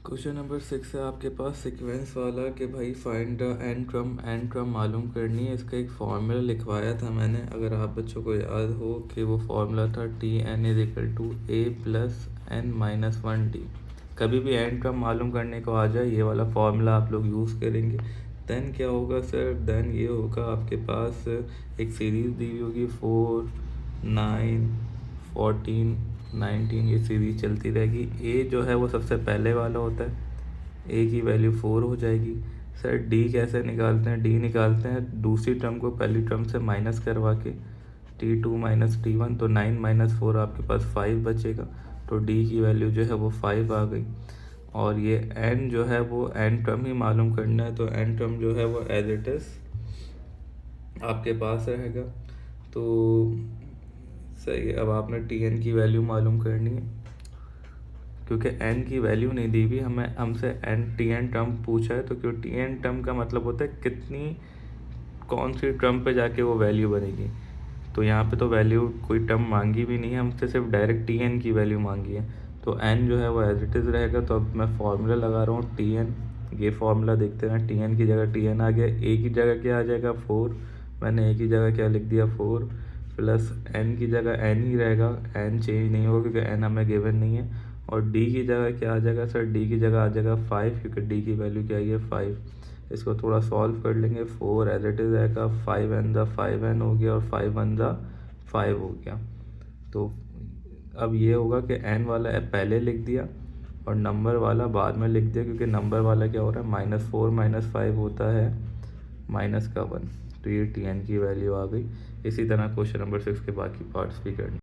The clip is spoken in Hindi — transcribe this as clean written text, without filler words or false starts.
क्वेश्चन नंबर 6 है आपके पास सीक्वेंस वाला कि भाई फाइंड द एन ट्रम मालूम करनी है। इसका एक फार्मूला लिखवाया था मैंने, अगर आप बच्चों को याद हो कि वो फार्मूला था T N is equal to A plus N minus one D. कभी भी एन ट्रम मालूम करने को आ जाए ये वाला फार्मूला आप लोग यूज़ करेंगे। देन क्या होगा सर, देन ये होगा आपके पास एक सीरीज़ दी हुई होगी 4 9 14 19, ये सीरीज चलती रहेगी। ए जो है वो सबसे पहले वाला होता है, ए की वैल्यू 4 हो जाएगी। सर डी कैसे निकालते हैं, डी निकालते हैं दूसरी टर्म को पहली टर्म से माइनस करवा के, T2 माइनस T1, तो 9 माइनस 4 आपके पास 5 बचेगा, तो डी की वैल्यू जो है वो 5 आ गई। और ये एन जो है वो एन टर्म ही मालूम करना है, तो एन टर्म जो है वो एज इट इज़ आपके पास रहेगा। तो सही है, अब आपने टी एन की वैल्यू मालूम करनी है, क्योंकि एन की वैल्यू नहीं दी हुई हमें, हमसे एन टी एन टर्म पूछा है, तो क्यों टी एन टर्म का मतलब होता है कितनी कौन सी टर्म पे जाके वो वैल्यू बनेगी। तो यहाँ पे तो वैल्यू कोई टर्म मांगी भी नहीं है हमसे, सिर्फ डायरेक्ट टी एन की वैल्यू मांगी है, तो एन जो है वो एज इट इज़ रहेगा। तो अब मैं फार्मूला लगा रहा हूँ टी एन, ये फार्मूला देखते हैं, टी एन की जगह टी एन आ गया, ए की जगह क्या आ जाएगा 4, मैंने ए की जगह क्या लिख दिया 4, प्लस एन की जगह एन ही रहेगा, एन चेंज नहीं होगा क्योंकि एन हमें गिवन नहीं है। और डी की जगह क्या आ जाएगा सर, डी की जगह आ जाएगा 5, क्योंकि डी की वैल्यू क्या है 5। इसको थोड़ा सॉल्व कर लेंगे, 4 एज इट इज़ आएगा, 5 एन द 5 एन हो गया और 5 वन द 5 हो गया। तो अब ये होगा कि एन वाला पहले लिख दिया और नंबर वाला बाद में लिख दिया, क्योंकि नंबर वाला क्या हो रहा है -4 -5 होता है -1, तो ये टी एन की वैल्यू आ गई। इसी तरह क्वेश्चन नंबर 6 के बाकी पार्ट्स भी करने।